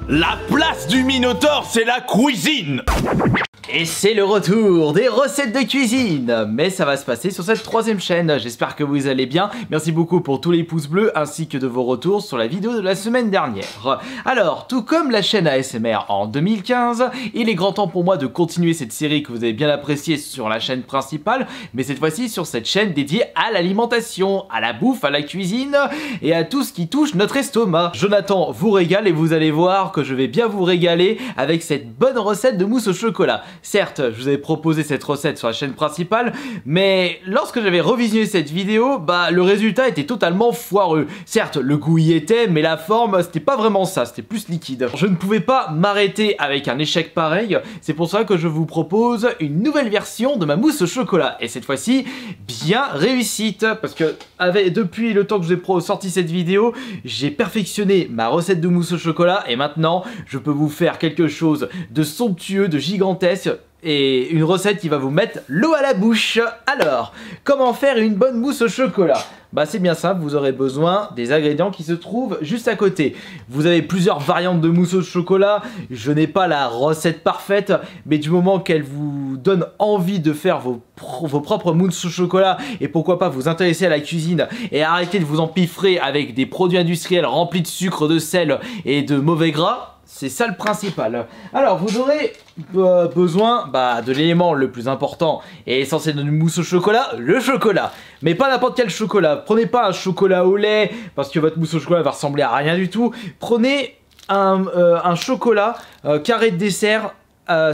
La place du Minotaure, c'est la cuisine. Et c'est le retour des recettes de cuisine. Mais ça va se passer sur cette troisième chaîne. J'espère que vous allez bien. Merci beaucoup pour tous les pouces bleus ainsi que de vos retours sur la vidéo de la semaine dernière. Alors, tout comme la chaîne ASMR en 2015, il est grand temps pour moi de continuer cette série que vous avez bien appréciée sur la chaîne principale, mais cette fois-ci sur cette chaîne dédiée à l'alimentation, à la bouffe, à la cuisine et à tout ce qui touche notre estomac. Jonathan vous régale et vous allez voir que je vais bien vous régaler avec cette bonne recette de mousse au chocolat. Certes, je vous avais proposé cette recette sur la chaîne principale, mais lorsque j'avais revisionné cette vidéo, le résultat était totalement foireux. Certes, le goût y était, mais la forme, c'était pas vraiment ça, c'était plus liquide. Je ne pouvais pas m'arrêter avec un échec pareil, c'est pour ça que je vous propose une nouvelle version de ma mousse au chocolat. Et cette fois-ci, bien réussite, parce que depuis le temps que j'ai sorti cette vidéo, j'ai perfectionné ma recette de mousse au chocolat, et maintenant, je peux vous faire quelque chose de somptueux, de gigantesque, et une recette qui va vous mettre l'eau à la bouche. Alors, comment faire une bonne mousse au chocolat? C'est bien simple, vous aurez besoin des ingrédients qui se trouvent juste à côté. Vous avez plusieurs variantes de mousse au chocolat, je n'ai pas la recette parfaite, mais du moment qu'elle vous donne envie de faire vos propres mousses au chocolat et pourquoi pas vous intéresser à la cuisine et arrêter de vous empiffrer avec des produits industriels remplis de sucre, de sel et de mauvais gras, c'est ça le principal. Alors vous aurez besoin de l'élément le plus important et essentiel d'une mousse au chocolat, le chocolat. Mais pas n'importe quel chocolat. Prenez pas un chocolat au lait parce que votre mousse au chocolat va ressembler à rien du tout. Prenez un chocolat carré de dessert.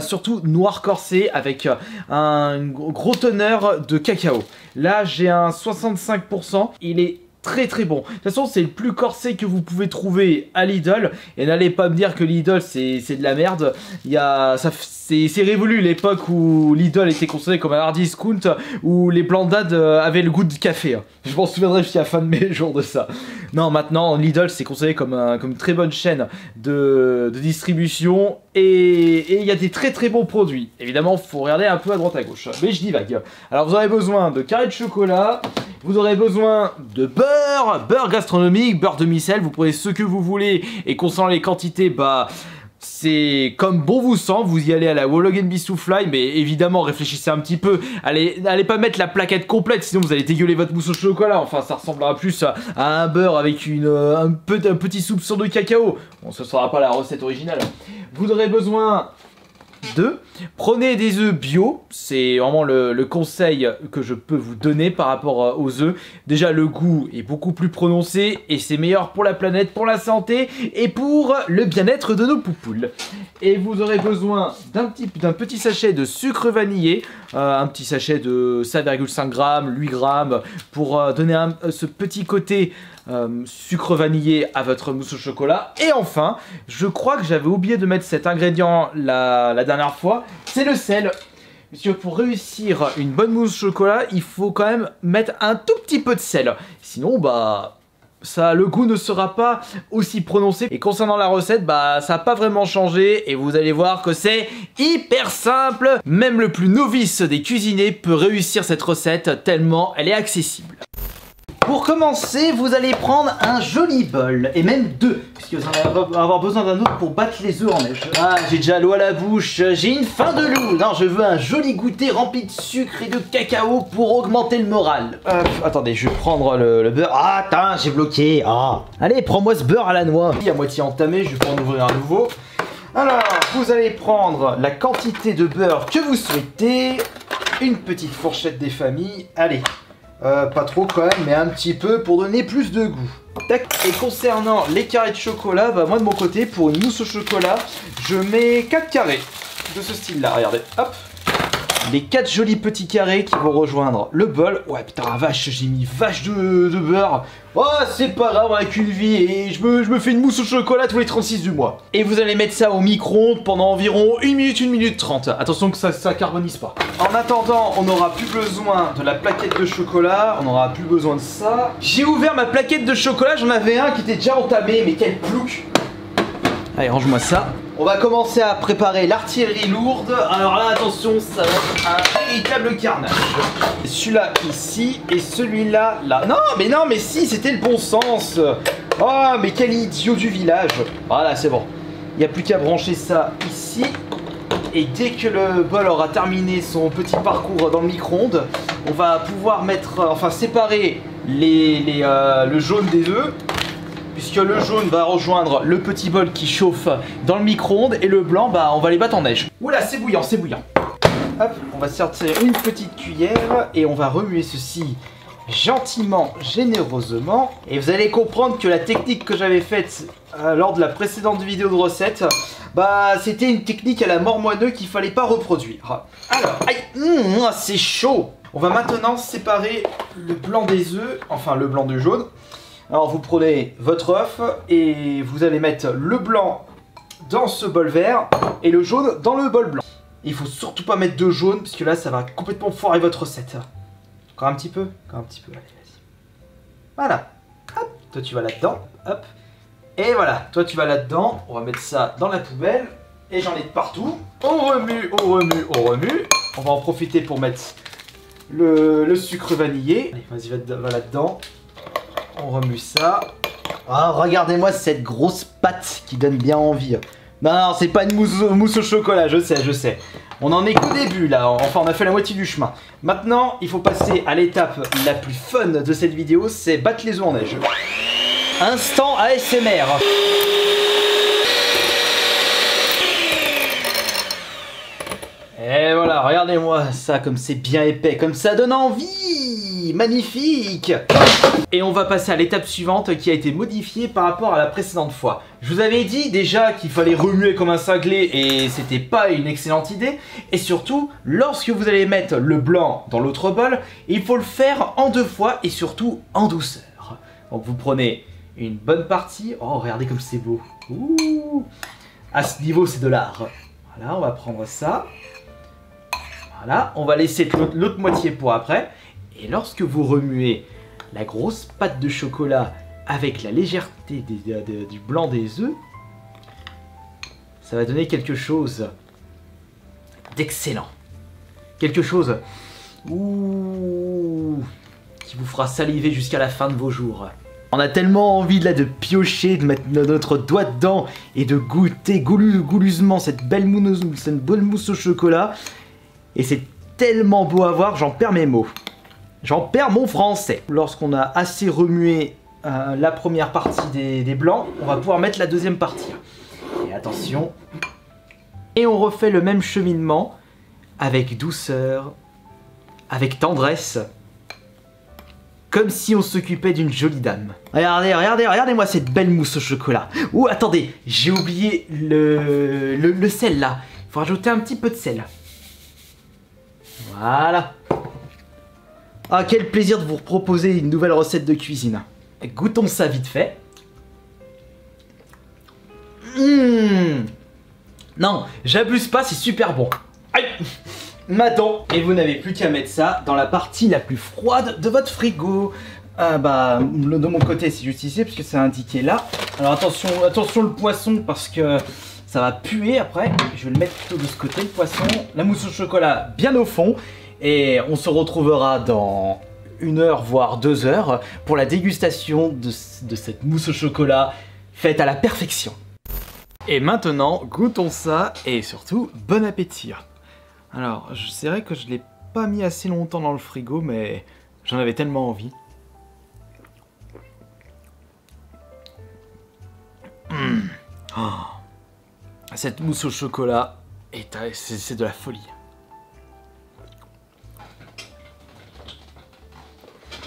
Surtout noir corsé avec un gros teneur de cacao. Là j'ai un 65%, il est très très bon. De toute façon c'est le plus corsé que vous pouvez trouver à Lidl. Et n'allez pas me dire que Lidl c'est de la merde. C'est révolu l'époque où Lidl était considéré comme un hard discount, où les blancs d'Ad avaient le goût de café. Je m'en souviendrai jusqu'à la fin de mes jours de ça. Non, maintenant Lidl c'est considéré comme une très bonne chaîne de distribution. Et il y a des très très bons produits. Évidemment, faut regarder un peu à droite à gauche. Mais je divague. Alors vous aurez besoin de carrés de chocolat. Vous aurez besoin de beurre gastronomique, beurre demi-sel. Vous prenez ce que vous voulez. Et concernant les quantités, c'est comme bon vous semble, vous y allez à la Wallog & Beast to Fly, mais évidemment réfléchissez un petit peu, allez pas mettre la plaquette complète, sinon vous allez dégueuler votre mousse au chocolat. Enfin ça ressemblera plus à un beurre avec un petit soupçon de cacao. Bon, ce sera pas la recette originale. Vous aurez besoin prenez des œufs bio, c'est vraiment le conseil que je peux vous donner par rapport aux œufs. Déjà le goût est beaucoup plus prononcé et c'est meilleur pour la planète, pour la santé et pour le bien-être de nos poupoules. Et vous aurez besoin d'un petit sachet de sucre vanillé, un petit sachet de 7,5 g, 8 g pour donner ce petit côté sucre vanillé à votre mousse au chocolat. Et enfin, je crois que j'avais oublié de mettre cet ingrédient la dernière fois, c'est le sel. Parce que pour réussir une bonne mousse au chocolat, il faut quand même mettre un tout petit peu de sel. Sinon, le goût ne sera pas aussi prononcé. Et concernant la recette, ça n'a pas vraiment changé. Et vous allez voir que c'est hyper simple. Même le plus novice des cuisiniers peut réussir cette recette tellement elle est accessible. Pour commencer, vous allez prendre un joli bol, et même deux, puisque vous allez avoir besoin d'un autre pour battre les œufs en neige. Ah, j'ai déjà l'eau à la bouche, j'ai une faim de loup. Non, je veux un joli goûter rempli de sucre et de cacao pour augmenter le moral. Attendez, je vais prendre le beurre. Ah, attends, j'ai bloqué. Allez, prends-moi ce beurre à la noix. Il est à moitié entamé, je vais pas en ouvrir un nouveau. Alors, vous allez prendre la quantité de beurre que vous souhaitez, une petite fourchette des familles, allez. Pas trop quand même, mais un petit peu pour donner plus de goût. Tac. Et concernant les carrés de chocolat, moi de mon côté, pour une mousse au chocolat, je mets 4 carrés de ce style-là. Regardez, hop. Les 4 jolis petits carrés qui vont rejoindre le bol. Ouais, putain, la vache, j'ai mis vache de beurre. Oh, c'est pas grave, on a qu'une vie et je me fais une mousse au chocolat tous les 36 du mois. Et vous allez mettre ça au micro-ondes pendant environ 1 minute 30. Attention que ça carbonise pas. En attendant, on n'aura plus besoin de la plaquette de chocolat, on n'aura plus besoin de ça. J'ai ouvert ma plaquette de chocolat, j'en avais un qui était déjà entamé, mais quel plouc. Allez, range-moi ça. On va commencer à préparer l'artillerie lourde. Alors là, attention, ça va être un véritable carnage. Celui-là ici et celui-là là. Non, mais si, c'était le bon sens. Oh, mais quel idiot du village. Voilà, c'est bon. Il n'y a plus qu'à brancher ça ici. Et dès que le bol aura terminé son petit parcours dans le micro-ondes, on va pouvoir séparer le jaune des œufs. Puisque le jaune va rejoindre le petit bol qui chauffe dans le micro-ondes et le blanc, on va les battre en neige. Oula, c'est bouillant, c'est bouillant. Hop, on va sortir une petite cuillère et on va remuer ceci gentiment, généreusement. Et vous allez comprendre que la technique que j'avais faite lors de la précédente vidéo de recette, c'était une technique à la mormoineux qu'il fallait pas reproduire. Alors, aïe, c'est chaud. On va maintenant séparer le blanc des œufs, enfin le blanc du jaune. Alors vous prenez votre œuf et vous allez mettre le blanc dans ce bol vert et le jaune dans le bol blanc. Il faut surtout pas mettre de jaune parce que là ça va complètement foirer votre recette. Encore un petit peu, allez vas-y. Voilà, hop, toi tu vas là-dedans, hop. Et voilà, toi tu vas là-dedans, on va mettre ça dans la poubelle et j'en ai de partout. On remue, on remue, on remue. On va en profiter pour mettre le sucre vanillé. Allez, vas-y, va là-dedans. On remue ça. Ah, regardez-moi cette grosse pâte qui donne bien envie. Non, c'est pas une mousse au chocolat, je sais. On en est qu'au début là, enfin on a fait la moitié du chemin. Maintenant, il faut passer à l'étape la plus fun de cette vidéo, c'est battre les œufs en neige. Instant ASMR. Et voilà, regardez-moi ça comme c'est bien épais, comme ça donne envie. Magnifique. Et on va passer à l'étape suivante qui a été modifiée par rapport à la précédente fois. Je vous avais dit déjà qu'il fallait remuer comme un cinglé et c'était pas une excellente idée. Et surtout, lorsque vous allez mettre le blanc dans l'autre bol, il faut le faire en 2 fois et surtout en douceur. Donc vous prenez une bonne partie. Oh, regardez comme c'est beau. Ouh. À ce niveau, c'est de l'art. Voilà, on va prendre ça. Voilà, on va laisser l'autre moitié pour après. Et lorsque vous remuez la grosse pâte de chocolat avec la légèreté du blanc des œufs, ça va donner quelque chose d'excellent. Quelque chose qui vous fera saliver jusqu'à la fin de vos jours. On a tellement envie de piocher, de mettre notre doigt dedans et de goûter gouleusement cette belle mousse au chocolat. Et c'est tellement beau à voir, j'en perds mes mots. J'en perds mon français. Lorsqu'on a assez remué la première partie des blancs, on va pouvoir mettre la deuxième partie. Et attention. Et on refait le même cheminement avec douceur, avec tendresse, comme si on s'occupait d'une jolie dame. Regardez-moi cette belle mousse au chocolat. Ouh, attendez, j'ai oublié le sel là. Il faut rajouter un petit peu de sel. Voilà. Ah, quel plaisir de vous proposer une nouvelle recette de cuisine. Goûtons ça vite fait. Non, j'abuse pas, c'est super bon. Aïe. Maintenant, et vous n'avez plus qu'à mettre ça dans la partie la plus froide de votre frigo. De mon côté, c'est juste ici, parce que c'est indiqué là. Alors attention le poisson, parce que ça va puer après. Je vais le mettre plutôt de ce côté, le poisson. La mousse au chocolat bien au fond. Et on se retrouvera dans 1 heure, voire 2 heures, pour la dégustation de cette mousse au chocolat faite à la perfection. Et maintenant, goûtons ça, et surtout, bon appétit. Alors, c'est vrai que je ne l'ai pas mis assez longtemps dans le frigo, mais j'en avais tellement envie. Oh. Cette mousse au chocolat, c'est de la folie.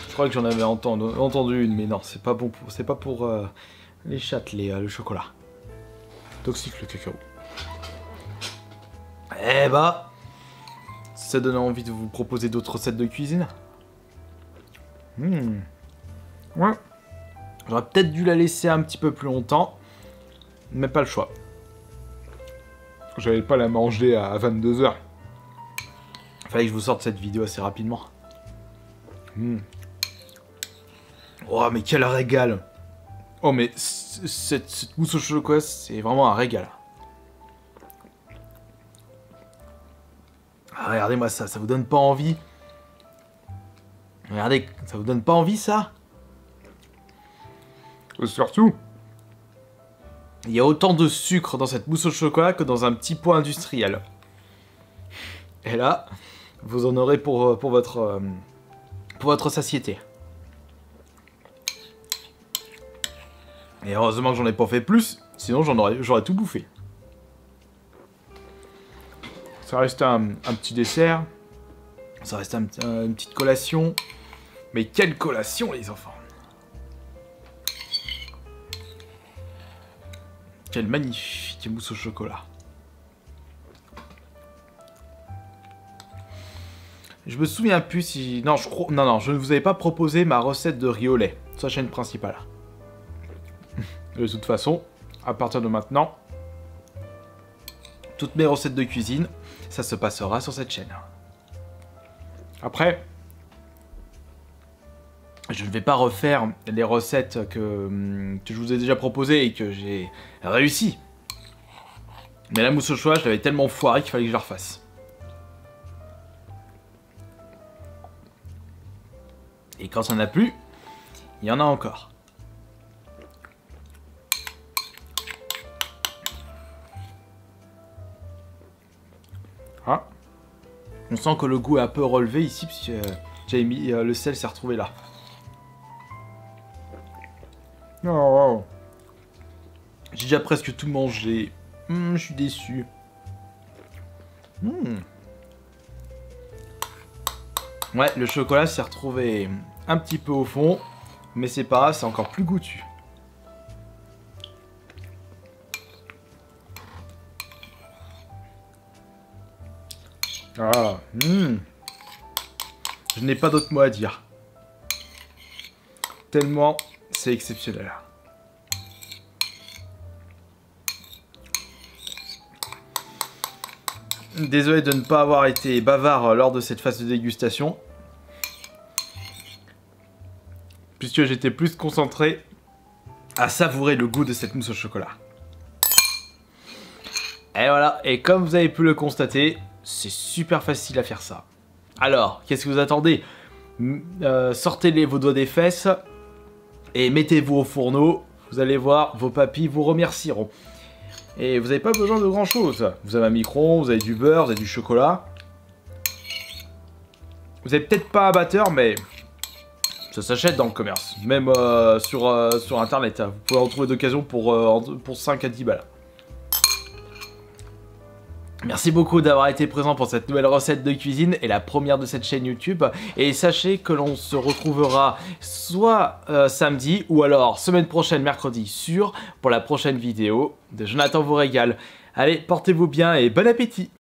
Je crois que j'en avais entendu une, mais non, c'est pas bon pour les chattes, le chocolat. Toxique le cacao. Eh bah, ça donne envie de vous proposer d'autres recettes de cuisine. Ouais. J'aurais peut-être dû la laisser un petit peu plus longtemps, mais pas le choix. J'allais pas la manger à 22 h. Fallait que je vous sorte cette vidéo assez rapidement. Oh, mais quel régal! Oh, mais cette mousse au chocolat, c'est vraiment un régal. Ah, regardez-moi ça, ça vous donne pas envie? Regardez, ça vous donne pas envie, ça? Surtout, Il y a autant de sucre dans cette mousse au chocolat que dans un petit pot industriel. Et là, vous en aurez pour votre satiété. Et heureusement que j'en ai pas fait plus, sinon j'aurais tout bouffé. Ça reste un petit dessert. Ça reste une petite collation. Mais quelle collation, les enfants! Quelle magnifique mousse au chocolat. Je me souviens plus si... Non, je ne vous avais pas proposé ma recette de riz au lait sur la chaîne principale. De toute façon, à partir de maintenant, toutes mes recettes de cuisine, ça se passera sur cette chaîne. Après, je ne vais pas refaire les recettes que je vous ai déjà proposées et que j'ai réussi. Mais la mousse au chocolat, je l'avais tellement foiré qu'il fallait que je la refasse. Et quand ça n'a plus, il y en a encore. Ah. On sent que le goût est un peu relevé ici, puisque j'avais mis le sel s'est retrouvé là. Oh. J'ai déjà presque tout mangé. Je suis déçu. Ouais, le chocolat s'est retrouvé un petit peu au fond, mais c'est pas grave, c'est encore plus goûtu. Ah, Je n'ai pas d'autres mots à dire. Tellement c'est exceptionnel. Désolé de ne pas avoir été bavard lors de cette phase de dégustation. Puisque j'étais plus concentré à savourer le goût de cette mousse au chocolat. Et voilà, et comme vous avez pu le constater, c'est super facile à faire ça. Alors, qu'est-ce que vous attendez? Sortez vos doigts des fesses et mettez-vous au fourneau. Vous allez voir, vos papilles vous remercieront. Et vous n'avez pas besoin de grand chose. Vous avez un micro-ondes, vous avez du beurre, vous avez du chocolat. Vous n'avez peut-être pas un batteur, mais ça s'achète dans le commerce. Même sur internet. Vous pouvez en trouver d'occasion pour 5 à 10 balles. Merci beaucoup d'avoir été présent pour cette nouvelle recette de cuisine et la première de cette chaîne YouTube. Et sachez que l'on se retrouvera soit samedi ou alors semaine prochaine, mercredi, pour la prochaine vidéo de Jonathan vous régale. Allez, portez-vous bien et bon appétit!